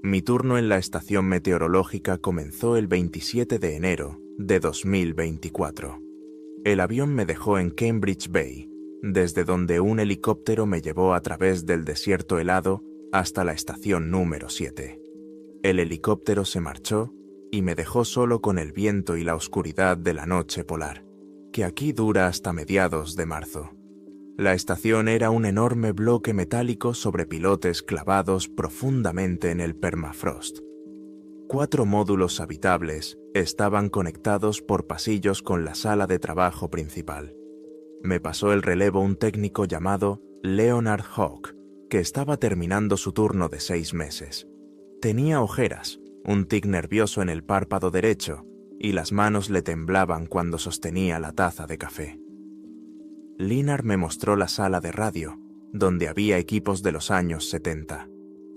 Mi turno en la estación meteorológica comenzó el 27 de enero de 2024. El avión me dejó en Cambridge Bay, desde donde un helicóptero me llevó a través del desierto helado hasta la estación número 7. El helicóptero se marchó y me dejó solo con el viento y la oscuridad de la noche polar, que aquí dura hasta mediados de marzo. La estación era un enorme bloque metálico sobre pilotes clavados profundamente en el permafrost. 4 módulos habitables estaban conectados por pasillos con la sala de trabajo principal. Me pasó el relevo un técnico llamado Leonard Hawk, que estaba terminando su turno de 6 meses. Tenía ojeras, un tic nervioso en el párpado derecho, y las manos le temblaban cuando sostenía la taza de café. Leonard me mostró la sala de radio, donde había equipos de los años 70.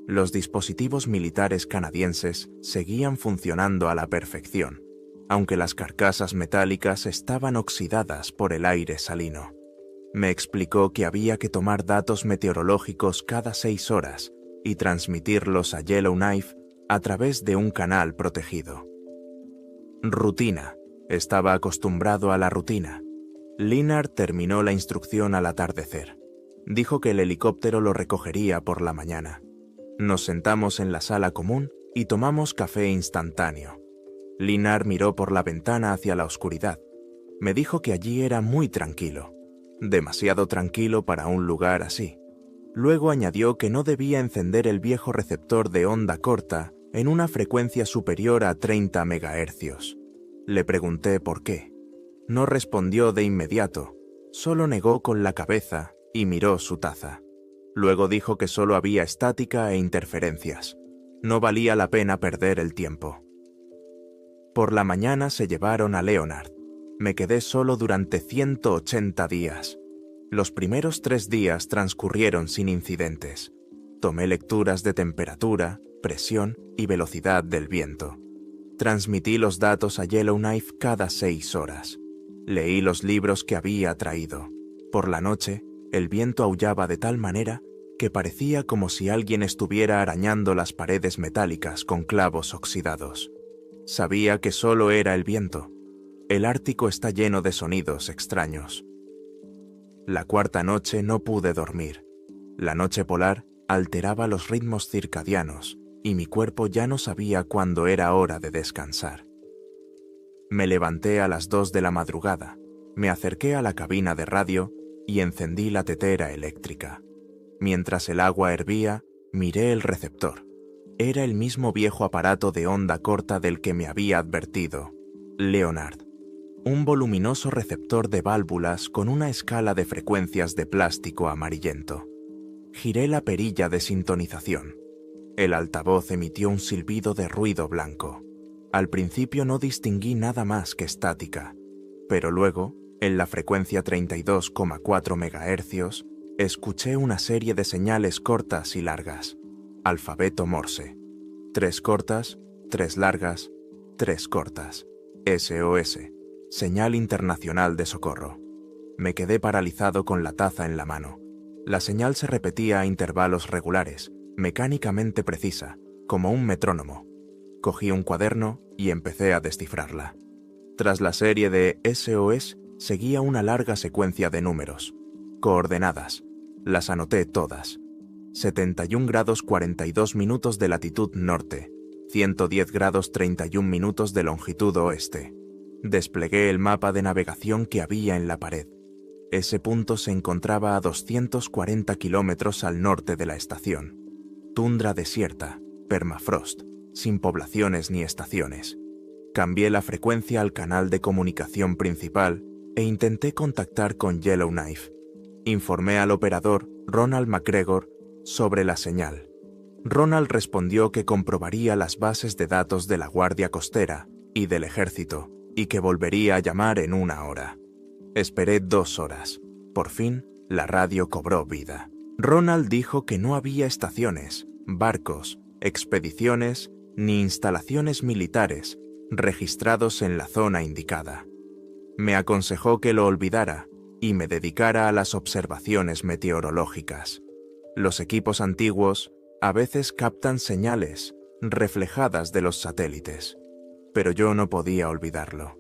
Los dispositivos militares canadienses seguían funcionando a la perfección, aunque las carcasas metálicas estaban oxidadas por el aire salino. Me explicó que había que tomar datos meteorológicos cada 6 horas y transmitirlos a Yellowknife a través de un canal protegido. Rutina. Estaba acostumbrado a la rutina. Leonard terminó la instrucción al atardecer. Dijo que el helicóptero lo recogería por la mañana. Nos sentamos en la sala común y tomamos café instantáneo. Leonard miró por la ventana hacia la oscuridad. Me dijo que allí era muy tranquilo. Demasiado tranquilo para un lugar así. Luego añadió que no debía encender el viejo receptor de onda corta en una frecuencia superior a 30 MHz. Le pregunté por qué. No respondió de inmediato, solo negó con la cabeza y miró su taza. Luego dijo que solo había estática e interferencias. No valía la pena perder el tiempo. Por la mañana se llevaron a Leonard. Me quedé solo durante 180 días. Los primeros 3 días transcurrieron sin incidentes. Tomé lecturas de temperatura, presión y velocidad del viento. Transmití los datos a Yellowknife cada 6 horas. Leí los libros que había traído. Por la noche, el viento aullaba de tal manera que parecía como si alguien estuviera arañando las paredes metálicas con clavos oxidados. Sabía que solo era el viento. El Ártico está lleno de sonidos extraños. La 4ª noche no pude dormir. La noche polar alteraba los ritmos circadianos y mi cuerpo ya no sabía cuándo era hora de descansar. Me levanté a las 2 de la madrugada, me acerqué a la cabina de radio y encendí la tetera eléctrica. Mientras el agua hervía, miré el receptor. Era el mismo viejo aparato de onda corta del que me había advertido Leonard. Un voluminoso receptor de válvulas con una escala de frecuencias de plástico amarillento. Giré la perilla de sintonización. El altavoz emitió un silbido de ruido blanco. Al principio no distinguí nada más que estática, pero luego, en la frecuencia 32,4 MHz, escuché una serie de señales cortas y largas. Alfabeto Morse. 3 cortas, 3 largas, 3 cortas. SOS. Señal internacional de socorro. Me quedé paralizado con la taza en la mano. La señal se repetía a intervalos regulares, mecánicamente precisa, como un metrónomo. Cogí un cuaderno y empecé a descifrarla. Tras la serie de SOS seguía una larga secuencia de números. Coordenadas. Las anoté todas. 71 grados 42 minutos de latitud norte, 110 grados 31 minutos de longitud oeste. Desplegué el mapa de navegación que había en la pared. Ese punto se encontraba a 240 kilómetros al norte de la estación. Tundra desierta, permafrost, sin poblaciones ni estaciones. Cambié la frecuencia al canal de comunicación principal e intenté contactar con Yellowknife. Informé al operador, Ronald McGregor, sobre la señal. Ronald respondió que comprobaría las bases de datos de la Guardia Costera y del Ejército y que volvería a llamar en 1 hora. Esperé 2 horas. Por fin, la radio cobró vida. Ronald dijo que no había estaciones, barcos, expediciones ni instalaciones militares registrados en la zona indicada. Me aconsejó que lo olvidara y me dedicara a las observaciones meteorológicas. Los equipos antiguos a veces captan señales, reflejadas de los satélites. Pero yo no podía olvidarlo.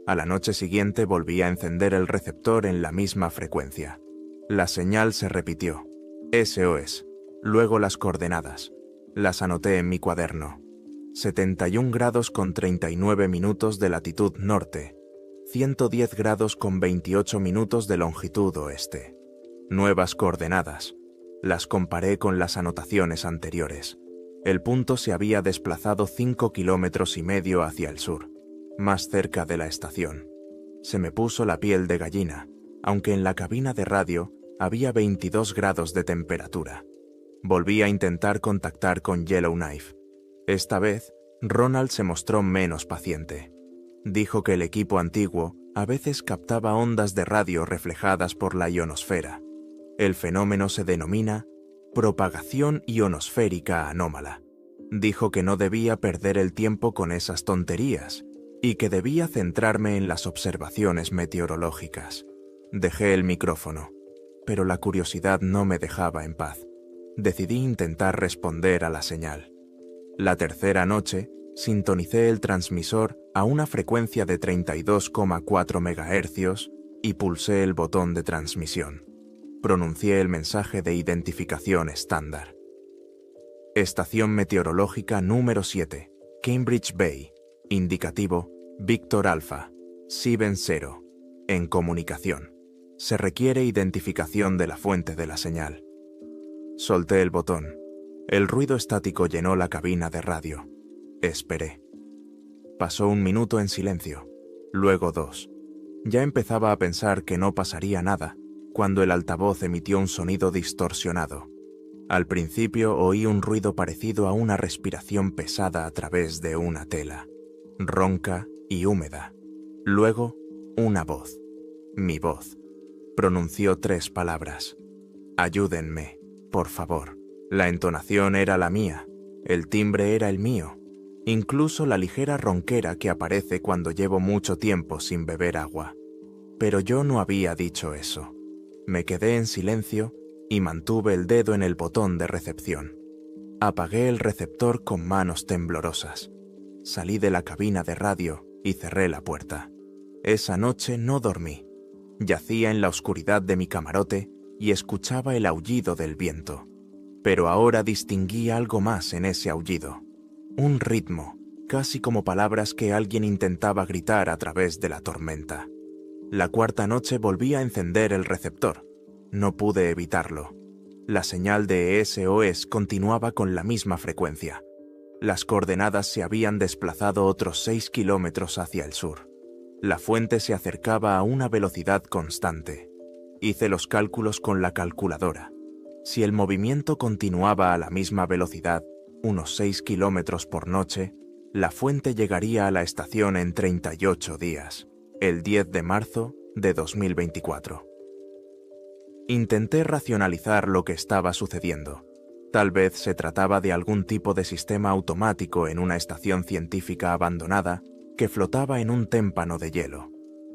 A la noche siguiente volví a encender el receptor en la misma frecuencia. La señal se repitió. SOS. Luego las coordenadas. Las anoté en mi cuaderno. 71 grados con 39 minutos de latitud norte. 110 grados con 28 minutos de longitud oeste. Nuevas coordenadas. Las comparé con las anotaciones anteriores. El punto se había desplazado 5,5 kilómetros hacia el sur, más cerca de la estación. Se me puso la piel de gallina, aunque en la cabina de radio había 22 grados de temperatura. Volví a intentar contactar con Yellowknife. Esta vez, Ronald se mostró menos paciente. Dijo que el equipo antiguo a veces captaba ondas de radio reflejadas por la ionosfera. El fenómeno se denomina propagación ionosférica anómala. Dijo que no debía perder el tiempo con esas tonterías y que debía centrarme en las observaciones meteorológicas. Dejé el micrófono, pero la curiosidad no me dejaba en paz. Decidí intentar responder a la señal. La tercera noche, sintonicé el transmisor a una frecuencia de 32,4 MHz y pulsé el botón de transmisión. Pronuncié el mensaje de identificación estándar. Estación meteorológica número 7, Cambridge Bay. Indicativo, Víctor Alfa, 70. En comunicación. Se requiere identificación de la fuente de la señal. Solté el botón. El ruido estático llenó la cabina de radio. Esperé. Pasó 1 minuto en silencio, luego 2. Ya empezaba a pensar que no pasaría nada, cuando el altavoz emitió un sonido distorsionado. Al principio oí un ruido parecido a una respiración pesada a través de una tela, ronca y húmeda. Luego, una voz. Mi voz. Pronunció 3 palabras. Ayúdenme, por favor. La entonación era la mía, el timbre era el mío, incluso la ligera ronquera que aparece cuando llevo mucho tiempo sin beber agua. Pero yo no había dicho eso. Me quedé en silencio y mantuve el dedo en el botón de recepción. Apagué el receptor con manos temblorosas. Salí de la cabina de radio y cerré la puerta. Esa noche no dormí. Yacía en la oscuridad de mi camarote y escuchaba el aullido del viento. Pero ahora distinguí algo más en ese aullido. Un ritmo, casi como palabras que alguien intentaba gritar a través de la tormenta. La cuarta noche volví a encender el receptor. No pude evitarlo. La señal de SOS continuaba con la misma frecuencia. Las coordenadas se habían desplazado otros 6 kilómetros hacia el sur. La fuente se acercaba a una velocidad constante. Hice los cálculos con la calculadora. Si el movimiento continuaba a la misma velocidad, unos 6 kilómetros por noche, la fuente llegaría a la estación en 38 días, el 10 de marzo de 2024. Intenté racionalizar lo que estaba sucediendo. Tal vez se trataba de algún tipo de sistema automático en una estación científica abandonada que flotaba en un témpano de hielo.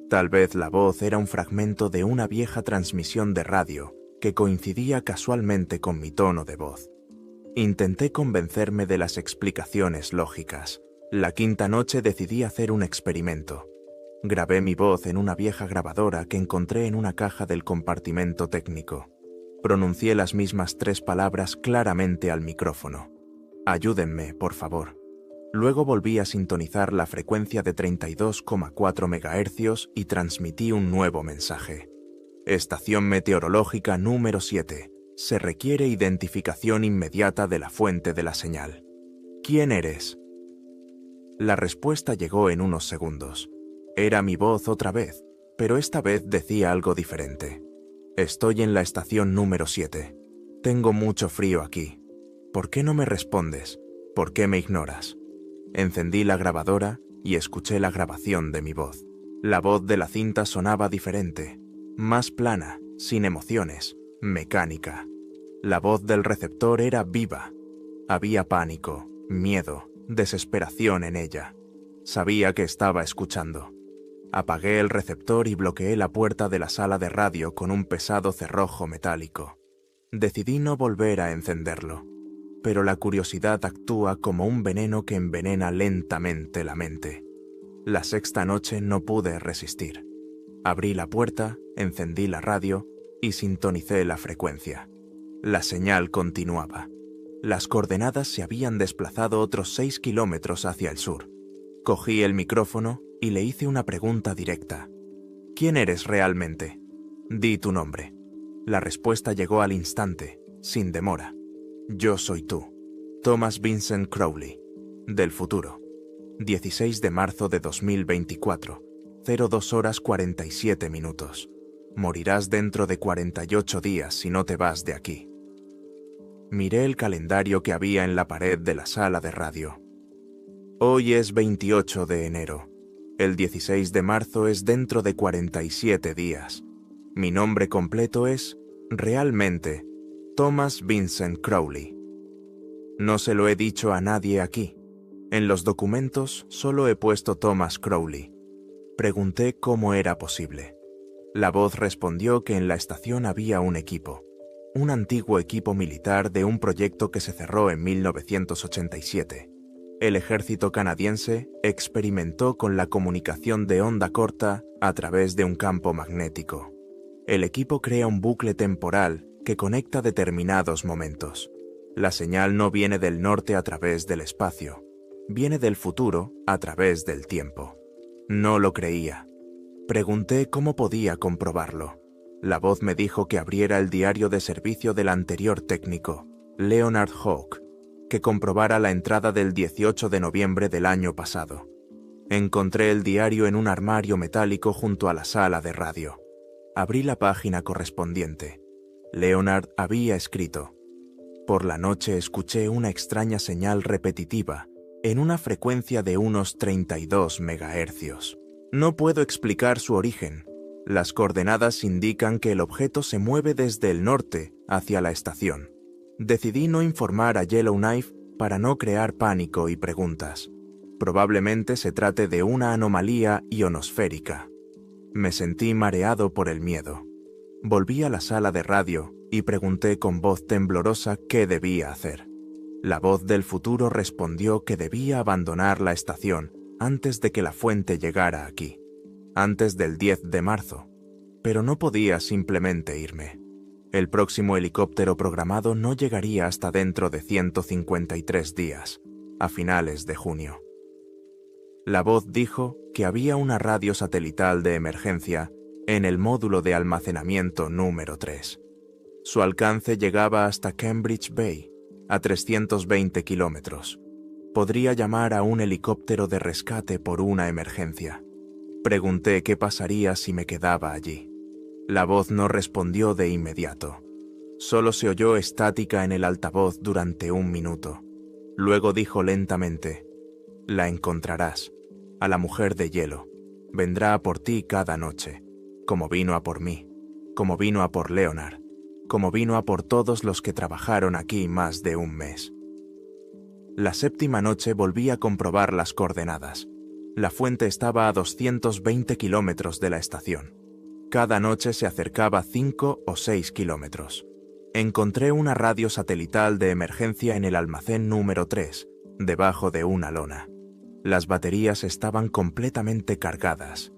Tal vez la voz era un fragmento de una vieja transmisión de radio que coincidía casualmente con mi tono de voz. Intenté convencerme de las explicaciones lógicas. La quinta noche decidí hacer un experimento. Grabé mi voz en una vieja grabadora que encontré en una caja del compartimento técnico. Pronuncié las mismas 3 palabras claramente al micrófono. Ayúdenme, por favor. Luego volví a sintonizar la frecuencia de 32,4 MHz y transmití un nuevo mensaje. Estación meteorológica número 7. Se requiere identificación inmediata de la fuente de la señal. ¿Quién eres? La respuesta llegó en unos segundos. Era mi voz otra vez, pero esta vez decía algo diferente. Estoy en la estación número 7. Tengo mucho frío aquí. ¿Por qué no me respondes? ¿Por qué me ignoras? Encendí la grabadora y escuché la grabación de mi voz. La voz de la cinta sonaba diferente, más plana, sin emociones, mecánica. La voz del receptor era viva. Había pánico, miedo, desesperación en ella. Sabía que estaba escuchando. Apagué el receptor y bloqueé la puerta de la sala de radio con un pesado cerrojo metálico. Decidí no volver a encenderlo. pero la curiosidad actúa como un veneno que envenena lentamente la mente. La sexta noche no pude resistir. Abrí la puerta, encendí la radio y sintonicé la frecuencia. La señal continuaba. Las coordenadas se habían desplazado otros 6 kilómetros hacia el sur. Cogí el micrófono y le hice una pregunta directa. ¿Quién eres realmente? Di tu nombre. La respuesta llegó al instante, sin demora. Yo soy tú, Thomas Vincent Crowley, del futuro. 16 de marzo de 2024, 02 horas 47 minutos. Morirás dentro de 48 días si no te vas de aquí. Miré el calendario que había en la pared de la sala de radio. Hoy es 28 de enero. El 16 de marzo es dentro de 47 días. Mi nombre completo es, realmente, Thomas Vincent Crowley. No se lo he dicho a nadie aquí. En los documentos solo he puesto Thomas Crowley. Pregunté cómo era posible. La voz respondió que en la estación había un equipo, un antiguo equipo militar de un proyecto que se cerró en 1987. El ejército canadiense experimentó con la comunicación de onda corta a través de un campo magnético. El equipo crea un bucle temporal que conecta determinados momentos. La señal no viene del norte a través del espacio, viene del futuro a través del tiempo. No lo creía. Pregunté cómo podía comprobarlo. La voz me dijo que abriera el diario de servicio del anterior técnico, Leonard Hawke, que comprobara la entrada del 18 de noviembre del año pasado. Encontré el diario en un armario metálico junto a la sala de radio. Abrí la página correspondiente. Leonard había escrito: por la noche escuché una extraña señal repetitiva en una frecuencia de unos 32 megahercios. No puedo explicar su origen. Las coordenadas indican que el objeto se mueve desde el norte hacia la estación. Decidí no informar a Yellowknife para no crear pánico y preguntas. Probablemente se trate de una anomalía ionosférica. Me sentí mareado por el miedo. Volví a la sala de radio y pregunté con voz temblorosa qué debía hacer. La voz del futuro respondió que debía abandonar la estación antes de que la fuente llegara aquí, antes del 10 de marzo, pero no podía simplemente irme. El próximo helicóptero programado no llegaría hasta dentro de 153 días, a finales de junio. La voz dijo que había una radio satelital de emergencia en el módulo de almacenamiento número 3. Su alcance llegaba hasta Cambridge Bay, a 320 kilómetros. Podría llamar a un helicóptero de rescate por una emergencia. Pregunté qué pasaría si me quedaba allí. La voz no respondió de inmediato. Solo se oyó estática en el altavoz durante 1 minuto. Luego dijo lentamente: la encontrarás, a la mujer de hielo. Vendrá a por ti cada noche, como vino a por mí, como vino a por Leonard, como vino a por todos los que trabajaron aquí más de 1 mes. La séptima noche volví a comprobar las coordenadas. La fuente estaba a 220 kilómetros de la estación. Cada noche se acercaba 5 o 6 kilómetros. Encontré una radio satelital de emergencia en el almacén número 3, debajo de una lona. Las baterías estaban completamente cargadas.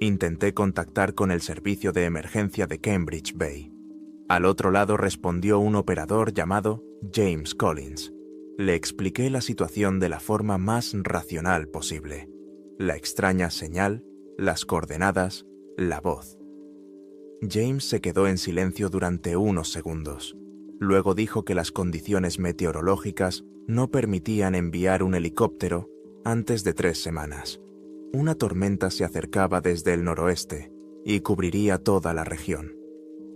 Intenté contactar con el servicio de emergencia de Cambridge Bay. Al otro lado respondió un operador llamado James Collins. Le expliqué la situación de la forma más racional posible. La extraña señal, las coordenadas, la voz. James se quedó en silencio durante unos segundos. Luego dijo que las condiciones meteorológicas no permitían enviar un helicóptero antes de 3 semanas. Una tormenta se acercaba desde el noroeste y cubriría toda la región.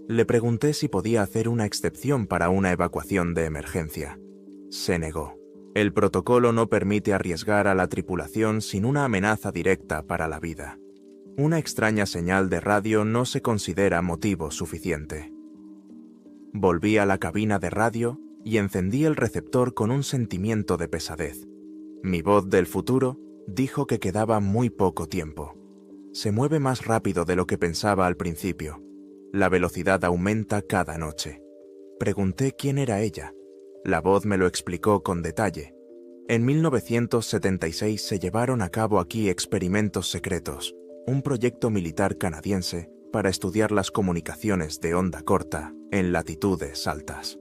Le pregunté si podía hacer una excepción para una evacuación de emergencia. Se negó. El protocolo no permite arriesgar a la tripulación sin una amenaza directa para la vida. Una extraña señal de radio no se considera motivo suficiente. Volví a la cabina de radio y encendí el receptor con un sentimiento de pesadez. Mi voz del futuro dijo que quedaba muy poco tiempo. Se mueve más rápido de lo que pensaba al principio. La velocidad aumenta cada noche. Pregunté quién era ella. La voz me lo explicó con detalle. En 1976 se llevaron a cabo aquí experimentos secretos, un proyecto militar canadiense para estudiar las comunicaciones de onda corta en latitudes altas.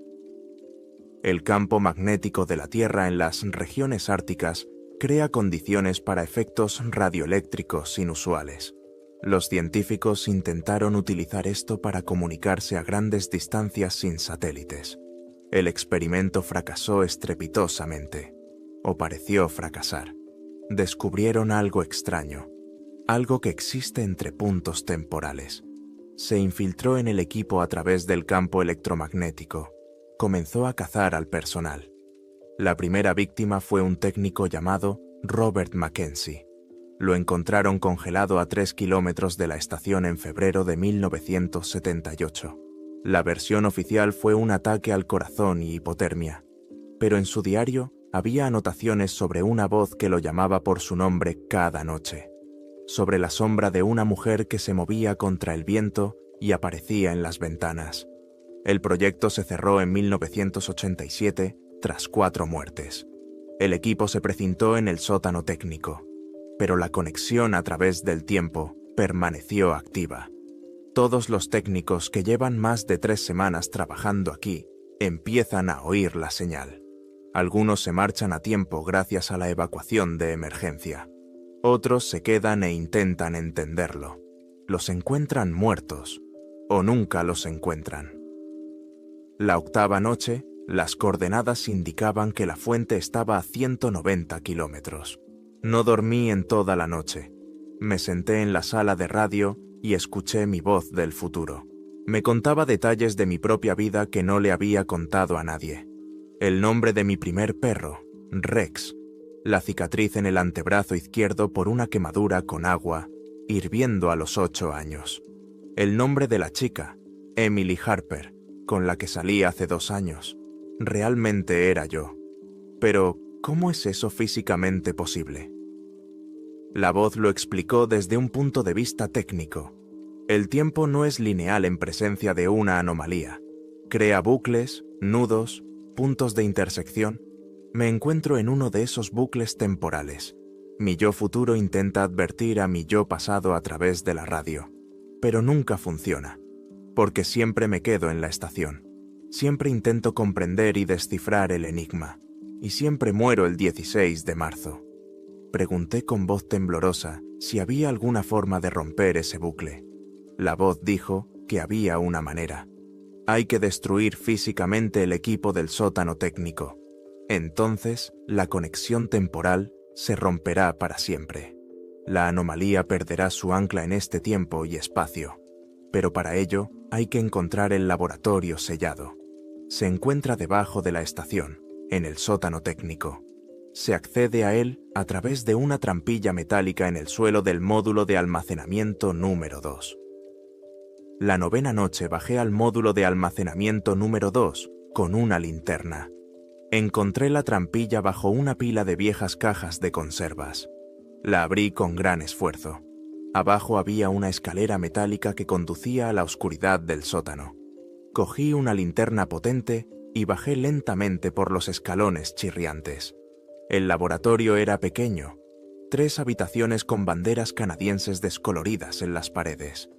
El campo magnético de la Tierra en las regiones árticas crea condiciones para efectos radioeléctricos inusuales. Los científicos intentaron utilizar esto para comunicarse a grandes distancias sin satélites. El experimento fracasó estrepitosamente, o pareció fracasar. Descubrieron algo extraño, algo que existe entre puntos temporales. Se infiltró en el equipo a través del campo electromagnético. Comenzó a cazar al personal. La primera víctima fue un técnico llamado Robert Mackenzie. Lo encontraron congelado a 3 kilómetros de la estación en febrero de 1978. La versión oficial fue un ataque al corazón y hipotermia, pero en su diario había anotaciones sobre una voz que lo llamaba por su nombre cada noche, sobre la sombra de una mujer que se movía contra el viento y aparecía en las ventanas. El proyecto se cerró en 1987 tras 4 muertes. El equipo se precintó en el sótano técnico, pero la conexión a través del tiempo permaneció activa. Todos los técnicos que llevan más de 3 semanas trabajando aquí empiezan a oír la señal. Algunos se marchan a tiempo gracias a la evacuación de emergencia. Otros se quedan e intentan entenderlo. Los encuentran muertos, o nunca los encuentran. La octava noche, las coordenadas indicaban que la fuente estaba a 190 kilómetros. No dormí en toda la noche. Me senté en la sala de radio y escuché mi voz del futuro. Me contaba detalles de mi propia vida que no le había contado a nadie. El nombre de mi primer perro, Rex. La cicatriz en el antebrazo izquierdo por una quemadura con agua, hirviendo a los 8 años. El nombre de la chica, Emily Harper, con la que salí hace 2 años. Realmente era yo. Pero, ¿cómo es eso físicamente posible? La voz lo explicó desde un punto de vista técnico. El tiempo no es lineal en presencia de una anomalía. Crea bucles, nudos, puntos de intersección. Me encuentro en uno de esos bucles temporales. Mi yo futuro intenta advertir a mi yo pasado a través de la radio, pero nunca funciona, porque siempre me quedo en la estación. Siempre intento comprender y descifrar el enigma, y siempre muero el 16 de marzo. Pregunté con voz temblorosa si había alguna forma de romper ese bucle. La voz dijo que había una manera. Hay que destruir físicamente el equipo del sótano técnico. Entonces, la conexión temporal se romperá para siempre. La anomalía perderá su ancla en este tiempo y espacio. Pero para ello, hay que encontrar el laboratorio sellado. Se encuentra debajo de la estación, en el sótano técnico. Se accede a él a través de una trampilla metálica en el suelo del módulo de almacenamiento número 2. La novena noche bajé al módulo de almacenamiento número 2 con una linterna. Encontré la trampilla bajo una pila de viejas cajas de conservas. La abrí con gran esfuerzo. Abajo había una escalera metálica que conducía a la oscuridad del sótano. Cogí una linterna potente y bajé lentamente por los escalones chirriantes. El laboratorio era pequeño, 3 habitaciones con banderas canadienses descoloridas en las paredes.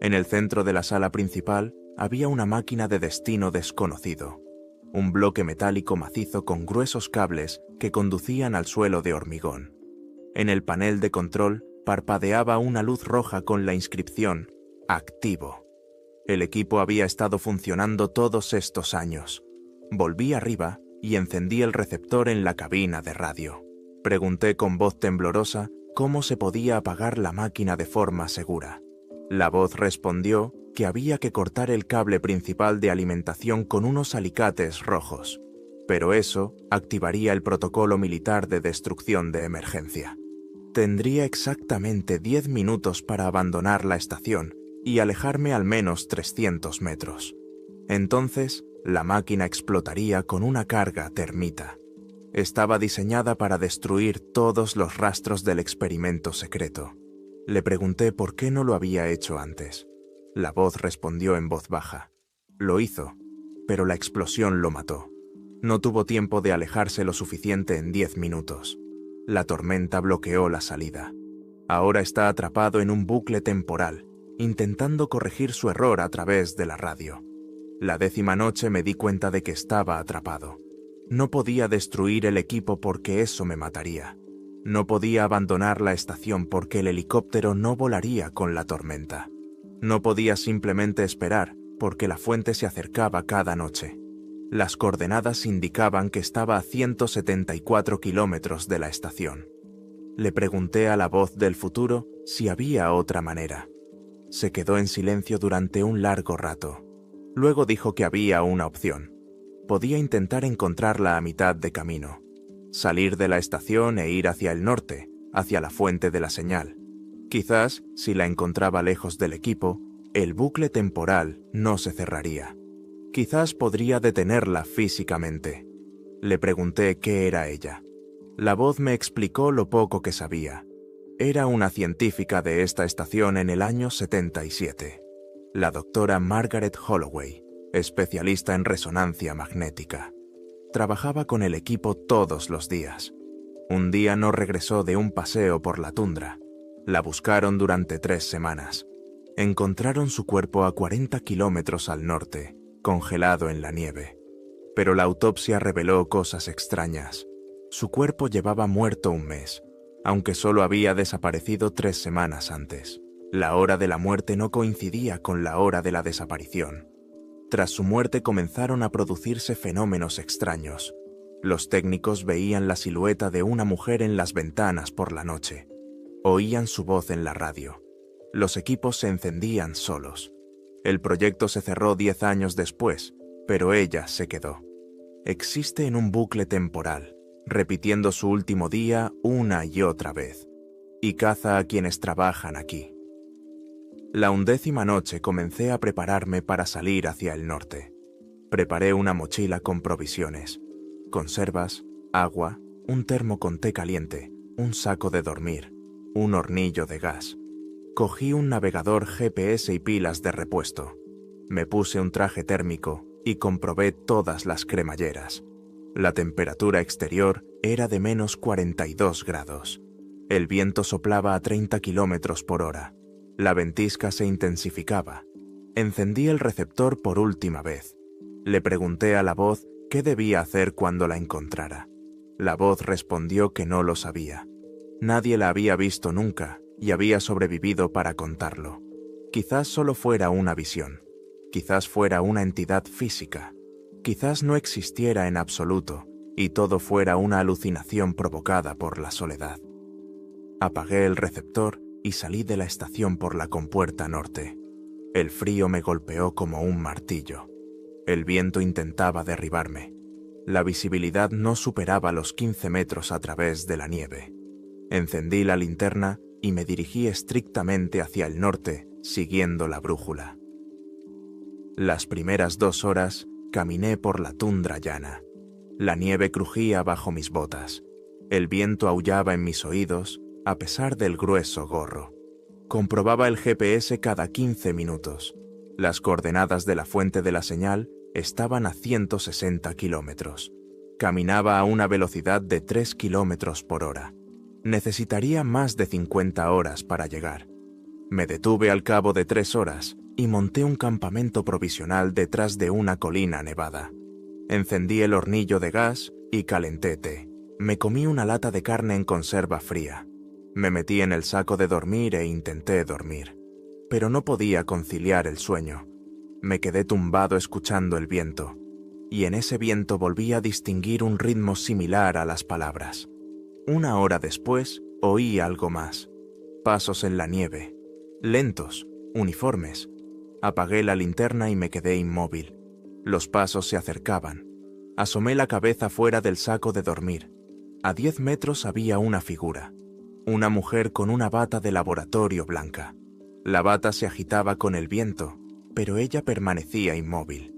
En el centro de la sala principal había una máquina de destino desconocido, un bloque metálico macizo con gruesos cables que conducían al suelo de hormigón. En el panel de control parpadeaba una luz roja con la inscripción «Activo». El equipo había estado funcionando todos estos años. Volví arriba y encendí el receptor en la cabina de radio. Pregunté con voz temblorosa cómo se podía apagar la máquina de forma segura. La voz respondió que había que cortar el cable principal de alimentación con unos alicates rojos, pero eso activaría el protocolo militar de destrucción de emergencia. Tendría exactamente 10 minutos para abandonar la estación y alejarme al menos 300 metros. Entonces, la máquina explotaría con una carga termita. Estaba diseñada para destruir todos los rastros del experimento secreto. Le pregunté por qué no lo había hecho antes. La voz respondió en voz baja. Lo hizo, pero la explosión lo mató. No tuvo tiempo de alejarse lo suficiente en 10 minutos. La tormenta bloqueó la salida. Ahora está atrapado en un bucle temporal, intentando corregir su error a través de la radio. La 10ª noche me di cuenta de que estaba atrapado. No podía destruir el equipo porque eso me mataría. No podía abandonar la estación porque el helicóptero no volaría con la tormenta. No podía simplemente esperar porque la fuente se acercaba cada noche. Las coordenadas indicaban que estaba a 174 kilómetros de la estación. Le pregunté a la voz del futuro si había otra manera. Se quedó en silencio durante un largo rato. Luego dijo que había una opción. Podía intentar encontrarla a mitad de camino. Salir de la estación e ir hacia el norte, hacia la fuente de la señal. Quizás, si la encontraba lejos del equipo, el bucle temporal no se cerraría. Quizás podría detenerla físicamente. Le pregunté qué era ella. La voz me explicó lo poco que sabía. Era una científica de esta estación en el año 77. La doctora Margaret Holloway, especialista en resonancia magnética. Trabajaba con el equipo todos los días. Un día no regresó de un paseo por la tundra. La buscaron durante 3 semanas. Encontraron su cuerpo a 40 kilómetros al norte, congelado en la nieve. Pero la autopsia reveló cosas extrañas. Su cuerpo llevaba muerto un mes, aunque solo había desaparecido 3 semanas antes. La hora de la muerte no coincidía con la hora de la desaparición. Tras su muerte comenzaron a producirse fenómenos extraños. Los técnicos veían la silueta de una mujer en las ventanas por la noche. Oían su voz en la radio. Los equipos se encendían solos. El proyecto se cerró 10 años después, pero ella se quedó. Existe en un bucle temporal, repitiendo su último día una y otra vez, y caza a quienes trabajan aquí. La 11ª noche comencé a prepararme para salir hacia el norte. Preparé una mochila con provisiones, conservas, agua, un termo con té caliente, un saco de dormir, un hornillo de gas. Cogí un navegador GPS y pilas de repuesto. Me puse un traje térmico y comprobé todas las cremalleras. La temperatura exterior era de menos 42 grados. El viento soplaba a 30 kilómetros por hora. La ventisca se intensificaba. Encendí el receptor por última vez. Le pregunté a la voz qué debía hacer cuando la encontrara. La voz respondió que no lo sabía. Nadie la había visto nunca y había sobrevivido para contarlo. Quizás solo fuera una visión. Quizás fuera una entidad física. Quizás no existiera en absoluto y todo fuera una alucinación provocada por la soledad. Apagué el receptor y salí de la estación por la compuerta norte. El frío me golpeó como un martillo. El viento intentaba derribarme. La visibilidad no superaba los 15 metros a través de la nieve. Encendí la linterna y me dirigí estrictamente hacia el norte, siguiendo la brújula. Las primeras 2 horas caminé por la tundra llana. La nieve crujía bajo mis botas. El viento aullaba en mis oídos, a pesar del grueso gorro. Comprobaba el GPS cada 15 minutos. Las coordenadas de la fuente de la señal estaban a 160 kilómetros. Caminaba a una velocidad de 3 kilómetros por hora. Necesitaría más de 50 horas para llegar. Me detuve al cabo de 3 horas y monté un campamento provisional detrás de una colina nevada. Encendí el hornillo de gas y calenté té. Me comí una lata de carne en conserva fría. Me metí en el saco de dormir e intenté dormir, pero no podía conciliar el sueño. Me quedé tumbado escuchando el viento, y en ese viento volví a distinguir un ritmo similar a las palabras. 1 hora después, oí algo más. Pasos en la nieve. Lentos, uniformes. Apagué la linterna y me quedé inmóvil. Los pasos se acercaban. Asomé la cabeza fuera del saco de dormir. A 10 metros había una figura. Una mujer con una bata de laboratorio blanca. La bata se agitaba con el viento, pero ella permanecía inmóvil.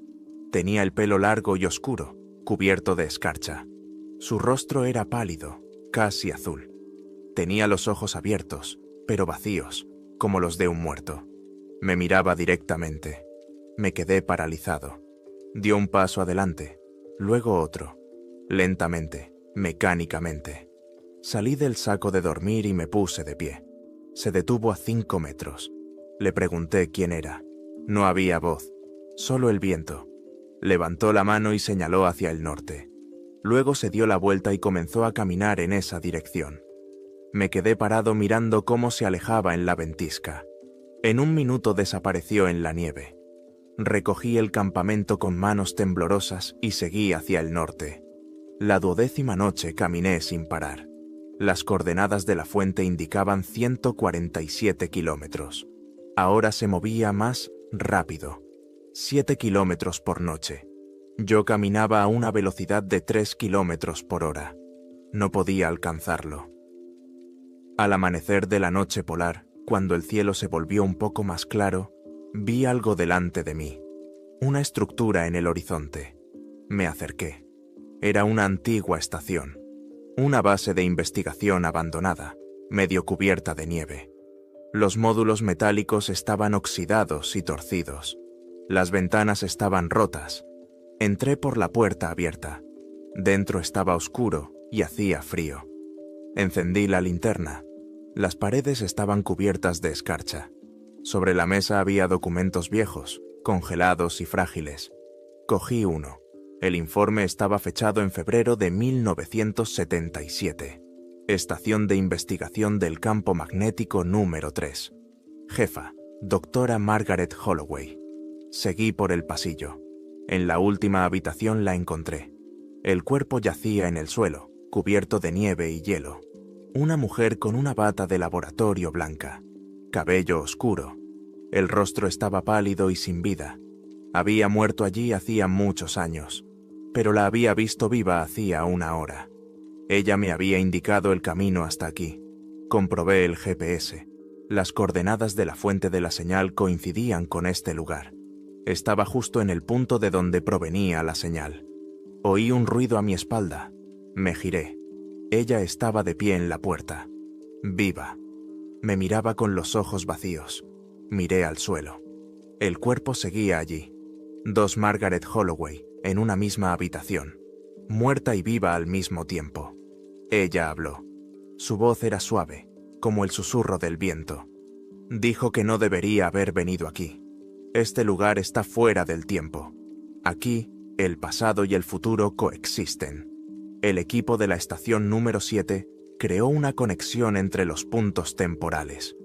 Tenía el pelo largo y oscuro, cubierto de escarcha. Su rostro era pálido, casi azul. Tenía los ojos abiertos, pero vacíos, como los de un muerto. Me miraba directamente. Me quedé paralizado. Dio un paso adelante. luego otro. Lentamente, mecánicamente. Salí del saco de dormir y me puse de pie. Se detuvo a 5 metros. Le pregunté quién era. No había voz, solo el viento. Levantó la mano y señaló hacia el norte. Luego se dio la vuelta y comenzó a caminar en esa dirección. Me quedé parado mirando cómo se alejaba en la ventisca. En un minuto desapareció en la nieve. Recogí el campamento con manos temblorosas y seguí hacia el norte. La 12ª noche caminé sin parar. Las coordenadas de la fuente indicaban 147 kilómetros. Ahora se movía más rápido. 7 kilómetros por noche. Yo caminaba a una velocidad de 3 kilómetros por hora. No podía alcanzarlo. Al amanecer de la noche polar, cuando el cielo se volvió un poco más claro, vi algo delante de mí. Una estructura en el horizonte. Me acerqué. Era una antigua estación. Una base de investigación abandonada, medio cubierta de nieve. Los módulos metálicos estaban oxidados y torcidos. Las ventanas estaban rotas. Entré por la puerta abierta. Dentro estaba oscuro y hacía frío. Encendí la linterna. Las paredes estaban cubiertas de escarcha. Sobre la mesa había documentos viejos, congelados y frágiles. Cogí uno. El informe estaba fechado en febrero de 1977. Estación de Investigación del Campo Magnético número 3. Jefa, doctora Margaret Holloway. Seguí por el pasillo. En la última habitación la encontré. El cuerpo yacía en el suelo, cubierto de nieve y hielo. Una mujer con una bata de laboratorio blanca. Cabello oscuro. El rostro estaba pálido y sin vida. Había muerto allí hacía muchos años, pero la había visto viva hacía una hora. Ella me había indicado el camino hasta aquí. Comprobé el GPS. Las coordenadas de la fuente de la señal coincidían con este lugar. Estaba justo en el punto de donde provenía la señal. Oí un ruido a mi espalda. Me giré. Ella estaba de pie en la puerta. Viva. Me miraba con los ojos vacíos. Miré al suelo. El cuerpo seguía allí. 2 Margaret Holloway, en una misma habitación. Muerta y viva al mismo tiempo. Ella habló. Su voz era suave, como el susurro del viento. Dijo que no debería haber venido aquí. Este lugar está fuera del tiempo. Aquí, el pasado y el futuro coexisten. El equipo de la estación número 7 creó una conexión entre los puntos temporales.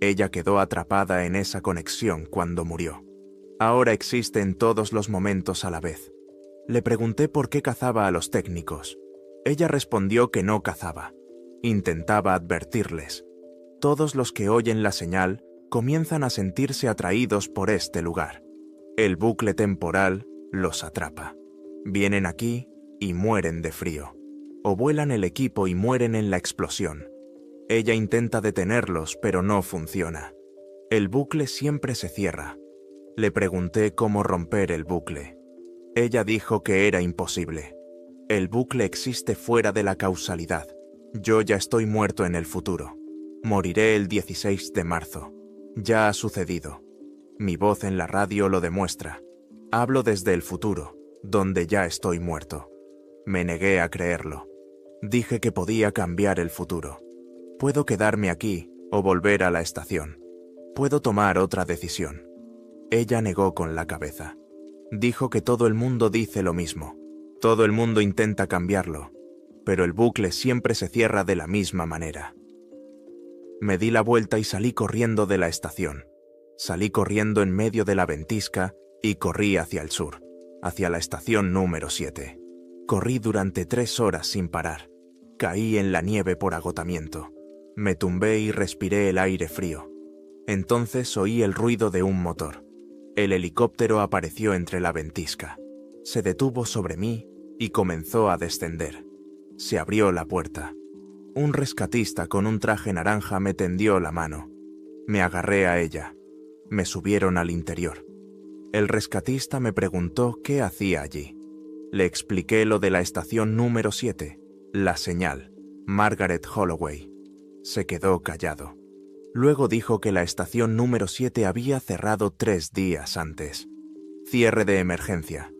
Ella quedó atrapada en esa conexión cuando murió. Ahora existe en todos los momentos a la vez. Le pregunté por qué cazaba a los técnicos. Ella respondió que no cazaba. Intentaba advertirles. Todos los que oyen la señal comienzan a sentirse atraídos por este lugar. El bucle temporal los atrapa. Vienen aquí y mueren de frío. O vuelan el equipo y mueren en la explosión. Ella intenta detenerlos, pero no funciona. El bucle siempre se cierra. Le pregunté cómo romper el bucle. Ella dijo que era imposible. El bucle existe fuera de la causalidad. Yo ya estoy muerto en el futuro. Moriré el 16 de marzo. Ya ha sucedido. Mi voz en la radio lo demuestra. Hablo desde el futuro, donde ya estoy muerto. Me negué a creerlo. Dije que podía cambiar el futuro. Puedo quedarme aquí o volver a la estación. Puedo tomar otra decisión. Ella negó con la cabeza. Dijo que todo el mundo dice lo mismo. Todo el mundo intenta cambiarlo, pero el bucle siempre se cierra de la misma manera. Me di la vuelta y salí corriendo de la estación. Salí corriendo en medio de la ventisca y corrí hacia el sur, hacia la estación número 7. Corrí durante 3 horas sin parar. Caí en la nieve por agotamiento. Me tumbé y respiré el aire frío. Entonces oí el ruido de un motor. El helicóptero apareció entre la ventisca. Se detuvo sobre mí y comenzó a descender. Se abrió la puerta. Un rescatista con un traje naranja me tendió la mano. Me agarré a ella. Me subieron al interior. El rescatista me preguntó qué hacía allí. Le expliqué lo de la estación número 7, la señal, Margaret Holloway. Se quedó callado. Luego dijo que la estación número 7 había cerrado 3 días antes. Cierre de emergencia.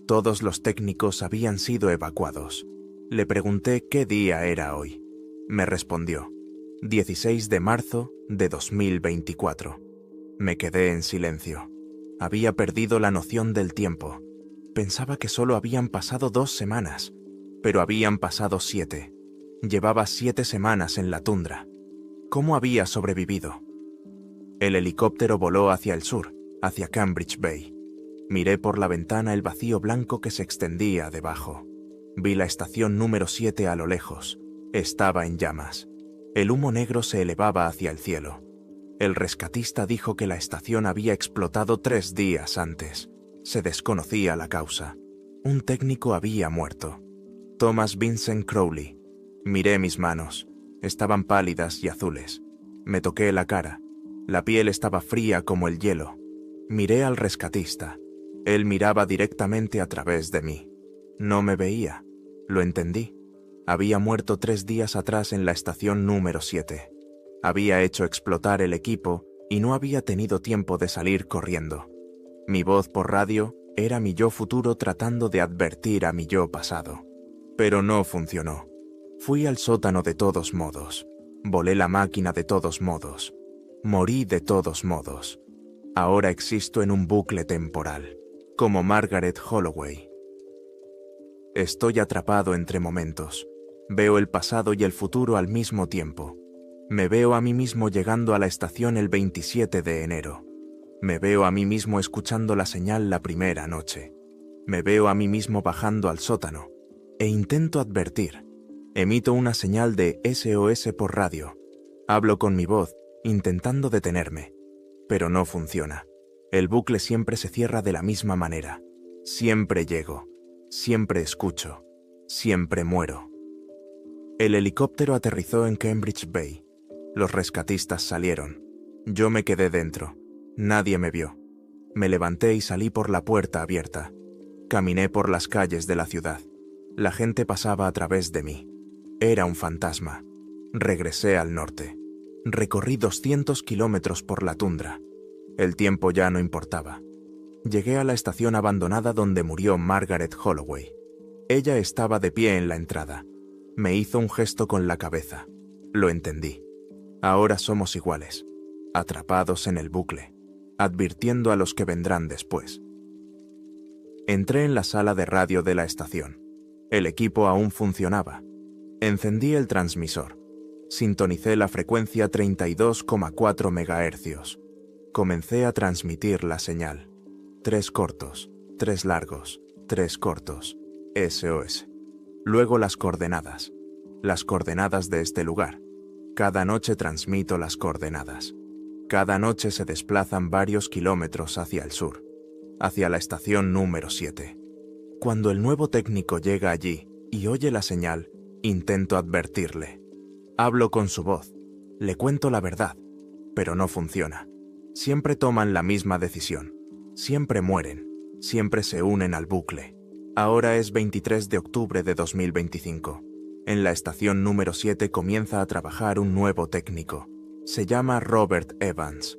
Todos los técnicos habían sido evacuados. Le pregunté qué día era hoy. Me respondió, 16 de marzo de 2024. Me quedé en silencio. Había perdido la noción del tiempo. Pensaba que solo habían pasado 2 semanas, pero habían pasado 7. Llevaba 7 semanas en la tundra. ¿Cómo había sobrevivido? El helicóptero voló hacia el sur, hacia Cambridge Bay. Miré por la ventana el vacío blanco que se extendía debajo. Vi la estación número 7 a lo lejos. Estaba en llamas. El humo negro se elevaba hacia el cielo. El rescatista dijo que la estación había explotado 3 días antes. Se desconocía la causa. Un técnico había muerto. Thomas Vincent Crowley. Miré mis manos. Estaban pálidas y azules. Me toqué la cara. La piel estaba fría como el hielo. Miré al rescatista. Él miraba directamente a través de mí. No me veía. Lo entendí. Había muerto 3 días atrás en la estación número 7. Había hecho explotar el equipo y no había tenido tiempo de salir corriendo. Mi voz por radio era mi yo futuro tratando de advertir a mi yo pasado. Pero no funcionó. Fui al sótano de todos modos. Volé la máquina de todos modos. Morí de todos modos. Ahora existo en un bucle temporal, como Margaret Holloway. Estoy atrapado entre momentos. Veo el pasado y el futuro al mismo tiempo. Me veo a mí mismo llegando a la estación el 27 de enero. Me veo a mí mismo escuchando la señal la primera noche. Me veo a mí mismo bajando al sótano. E intento advertir. Emito una señal de SOS por radio. Hablo con mi voz, intentando detenerme. Pero no funciona. El bucle siempre se cierra de la misma manera. Siempre llego. Siempre escucho. Siempre muero. El helicóptero aterrizó en Cambridge Bay. Los rescatistas salieron. Yo me quedé dentro. Nadie me vio. Me levanté y salí por la puerta abierta. Caminé por las calles de la ciudad. La gente pasaba a través de mí. Era un fantasma. Regresé al norte. Recorrí 200 kilómetros por la tundra. El tiempo ya no importaba. Llegué a la estación abandonada donde murió Margaret Holloway. Ella estaba de pie en la entrada. Me hizo un gesto con la cabeza. Lo entendí. Ahora somos iguales, atrapados en el bucle, advirtiendo a los que vendrán después. Entré en la sala de radio de la estación. El equipo aún funcionaba. Encendí el transmisor. Sintonicé la frecuencia 32,4 MHz. Comencé a transmitir la señal. 3 cortos, 3 largos, 3 cortos, SOS. Luego las coordenadas de este lugar. Cada noche transmito las coordenadas. Cada noche se desplazan varios kilómetros hacia el sur, hacia la estación número 7. Cuando el nuevo técnico llega allí y oye la señal, intento advertirle. Hablo con su voz, le cuento la verdad, pero no funciona. Siempre toman la misma decisión. Siempre mueren, siempre se unen al bucle. Ahora es 23 de octubre de 2025. En la estación número 7 comienza a trabajar un nuevo técnico. Se llama Robert Evans.